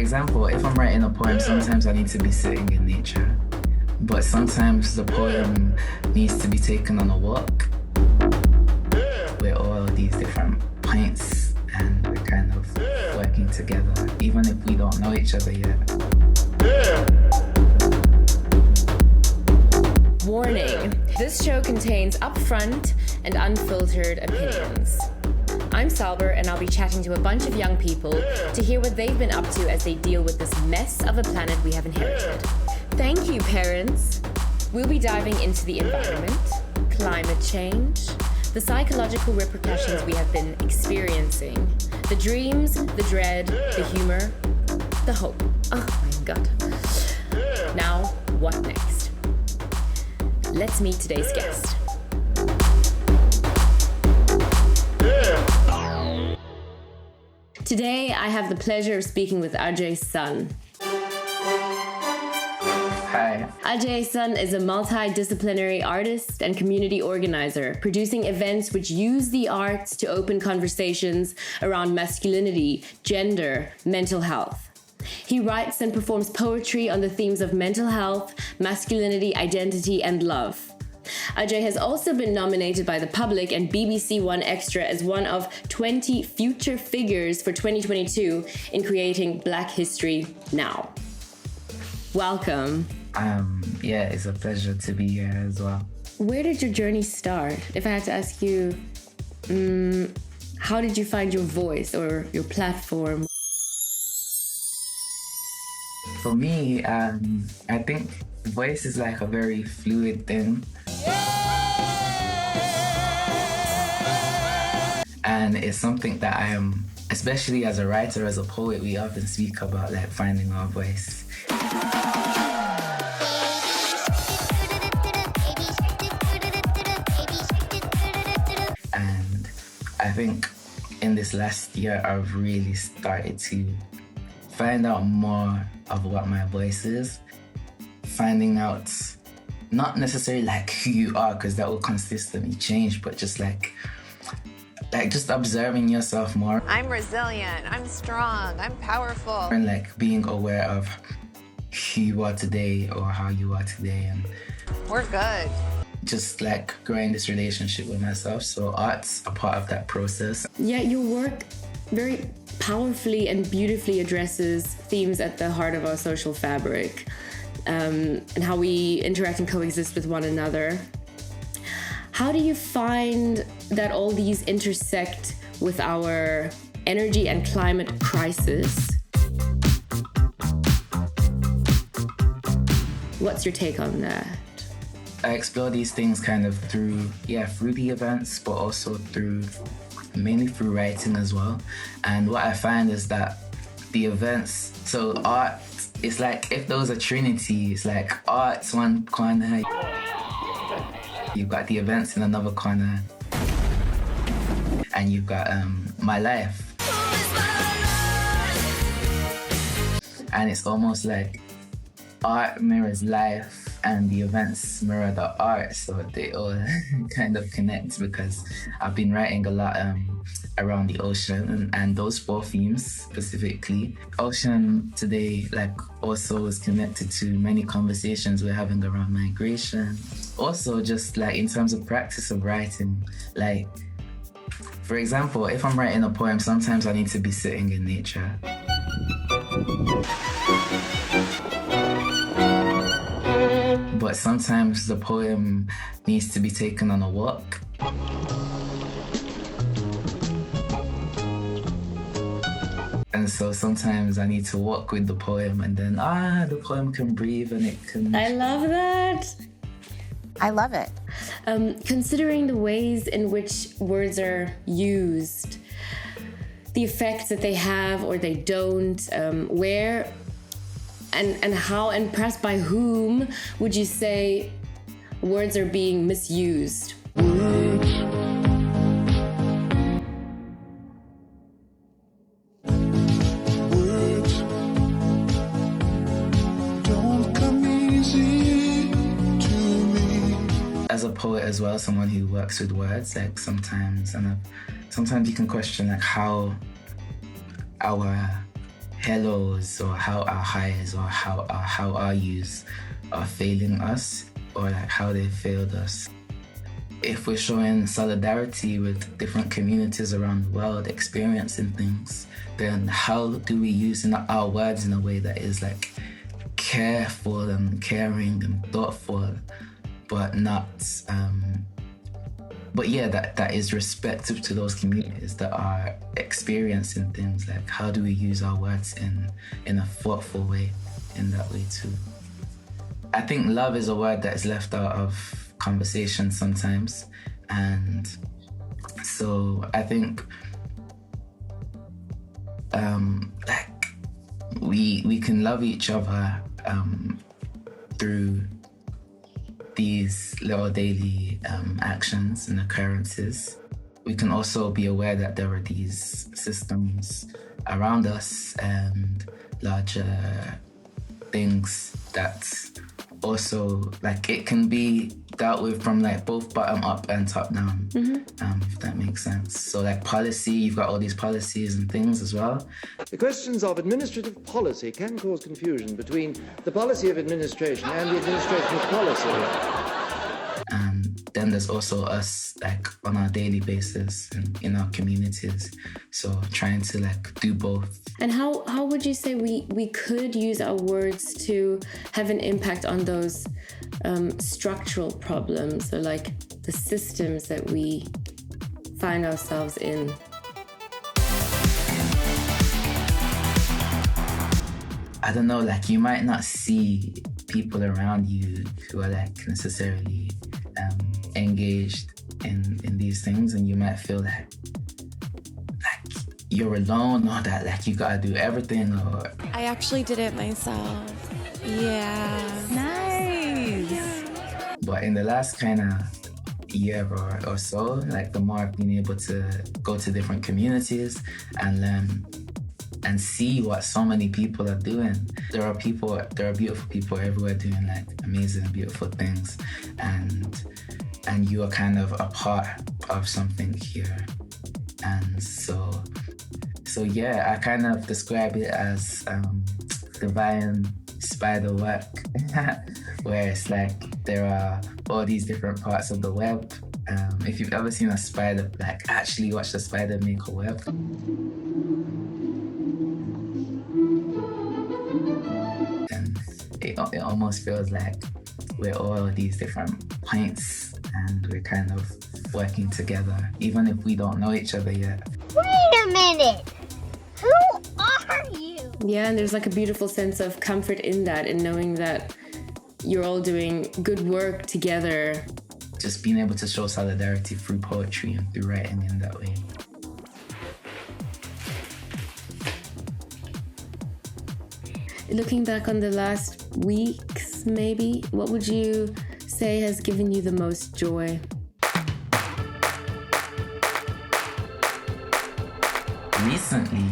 example, if I'm writing a poem, sometimes I need to be sitting in nature. But sometimes the poem needs to be taken on a walk. We're all these different points and we're kind of working together, even if we don't know each other yet. Warning, this show contains upfront and unfiltered opinions. I'm Salber, and I'll be chatting to a bunch of young people to hear what they've been up to as they deal with this mess of a planet we have inherited. Thank you, parents. We'll be diving into the environment, climate change, the psychological repercussions we have been experiencing, the dreams, the dread, the humor, the hope. Oh my God. Now, what next? Let's meet today's guest. Today, I have the pleasure of speaking with Adjei's son. Hi. Adjei's son is a multidisciplinary artist and community organizer, producing events which use the arts to open conversations around masculinity, gender, mental health. He writes and performs poetry on the themes of mental health, masculinity, identity, and love. Adjei has also been nominated by the public and BBC One Extra as one of 20 future figures for 2022 in creating Black History Now. Welcome. Yeah, it's a pleasure to be here as well. Where did your journey start? If I had to ask you, how did you find your voice or your platform? For me, I think voice is like a very fluid thing. And it's something that I am, especially as a writer, as a poet, we often speak about like finding our voice. And I think in this last year, I've really started to find out more of what my voice is. Finding out not necessarily like who you are, because that will consistently change, but just like just observing yourself more. I'm resilient, I'm strong, I'm powerful. And like being aware of who you are today or how you are today, and we're good. Just like growing this relationship with myself. So art's a part of that process. Yeah, your work very powerfully and beautifully addresses themes at the heart of our social fabric, and how we interact and coexist with one another. How do you find that all these intersect with our energy and climate crisis? What's your take on that? I explore these things kind of through the events, but also mainly through writing as well. And what I find is that the events, so art, it's like if there was a trinity, it's like art's one corner, you've got the events in another corner, and you've got my life. And it's almost like art mirrors life and the events mirror the art, so they all kind of connect, because I've been writing a lot around the ocean and those four themes specifically. Ocean today like also is connected to many conversations we're having around migration. Also just like in terms of practice of writing, like for example, if I'm writing a poem, sometimes I need to be sitting in nature. But sometimes the poem needs to be taken on a walk. And so sometimes I need to walk with the poem, and then the poem can breathe and it can... I love that. I love it. Considering the ways in which words are used, the effects that they have or they don't, where and how and perhaps by whom would you say words are being misused? As a poet as well, someone who works with words, like sometimes you can question like how our hellos or how our highs or how our yous are failing us, or like how they failed us. If we're showing solidarity with different communities around the world experiencing things, then how do we use our words in a way that is like careful and caring and thoughtful, but not that is respectful to those communities that are experiencing things. Like, how do we use our words in a thoughtful way, in that way too? I think love is a word that is left out of conversation sometimes, and so I think like we can love each other through these little daily actions and occurrences. We can also be aware that there are these systems around us and larger things that also, like, it can be dealt with from like both bottom up and top down, if that makes sense. So like policy, you've got all these policies and things as well. The questions of administrative policy can cause confusion between the policy of administration and the administration of policy. And then there's also us, like, on our daily basis and in our communities. So trying to like do both. And how would you say we could use our words to have an impact on those structural problems, or like the systems that we find ourselves in? I don't know, like, you might not see people around you who are like necessarily engaged in these things, and you might feel like you're alone, or that like you gotta do everything, or I actually did it myself. Yeah. Nice. but in the last kind of year or so, like, the more I've been able to go to different communities and learn and see what so many people are doing. There are beautiful people everywhere doing like amazing, beautiful things, and you are kind of a part of something here. And so yeah, I kind of describe it as divine spider work, where it's like there are all these different parts of the web. If you've ever seen a spider, like, actually watch the spider make a web. And it almost feels like we're all these different points, and we're kind of working together, even if we don't know each other yet. Wait a minute! Who are you? Yeah, and there's like a beautiful sense of comfort in that, in knowing that you're all doing good work together. Just being able to show solidarity through poetry and through writing in that way. Looking back on the last weeks, maybe, what would you say has given you the most joy? Recently,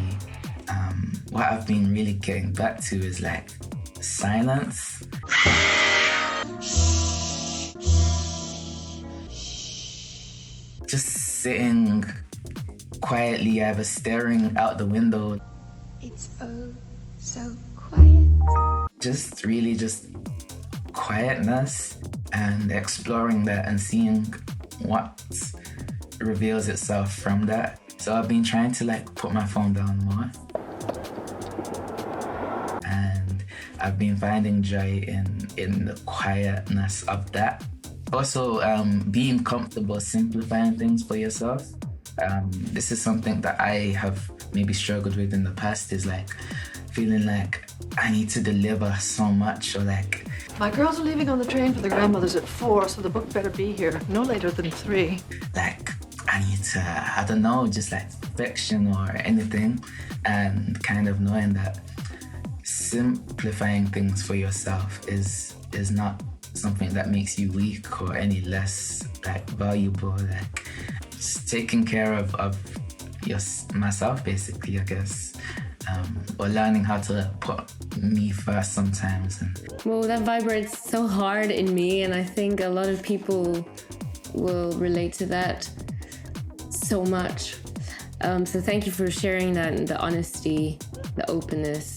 what I've been really getting back to is like silence. Just sitting quietly, either staring out the window. It's oh so quiet. Just really just quietness, and exploring that and seeing what reveals itself from that. So I've been trying to like put my phone down more. And I've been finding joy in the quietness of that. Also, being comfortable simplifying things for yourself. This is something that I have maybe struggled with in the past, is like feeling like I need to deliver so much, or like... My girls are leaving on the train for their grandmother's at 4, so the book better be here no later than 3. Like, I need to, I don't know, just like perfection or anything, and kind of knowing that simplifying things for yourself is not something that makes you weak or any less like valuable. Like, just taking care of myself, basically, I guess, or learning how to put me first sometimes. Well, that vibrates so hard in me, and I think a lot of people will relate to that so much. So thank you for sharing that, and the honesty, the openness.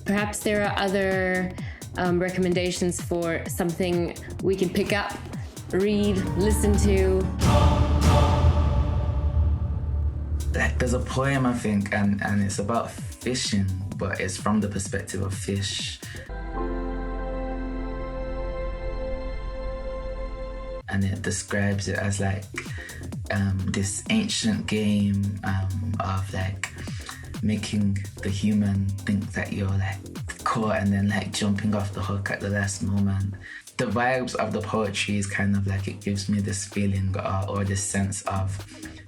Perhaps there are other recommendations for something we can pick up, read, listen to. Like, there's a poem, I think, and it's about fishing, but it's from the perspective of fish. And it describes it as like this ancient game of like making the human think that you're like caught and then like jumping off the hook at the last moment. The vibes of the poetry is kind of like, it gives me this feeling or this sense of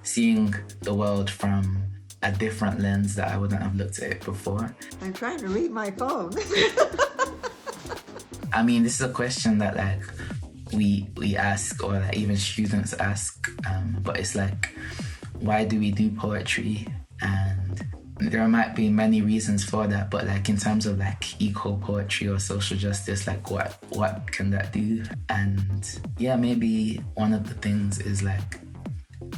seeing the world from a different lens that I wouldn't have looked at it before. I'm trying to read my phone. I mean, this is a question that like we ask, or like even students ask, but it's like, why do we do poetry? And there might be many reasons for that, but like in terms of like eco poetry or social justice, like what can that do? And yeah, maybe one of the things is like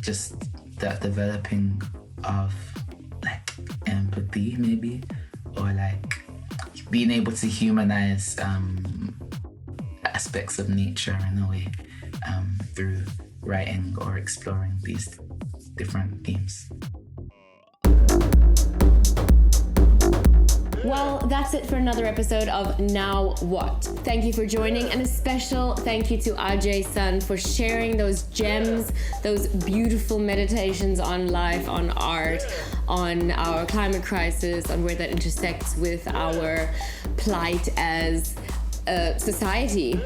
just that developing of like empathy, maybe, or like being able to humanize aspects of nature in a way through writing or exploring these different themes. Well, that's it for another episode of Now What? Thank you for joining, and a special thank you to Adjei Sun for sharing those gems, those beautiful meditations on life, on art, on our climate crisis, on where that intersects with our plight as a society.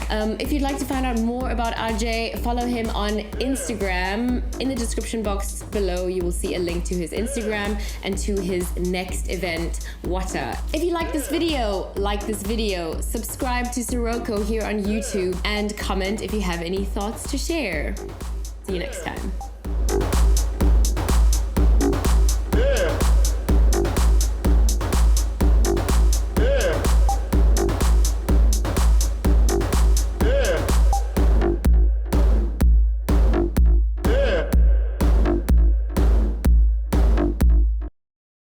If you'd like to find out more about Adjei, follow him on Instagram. In the description box below, you will see a link to his Instagram and to his next event, Wata. If you like this video, subscribe to Sirocco here on YouTube, and comment if you have any thoughts to share. See you next time.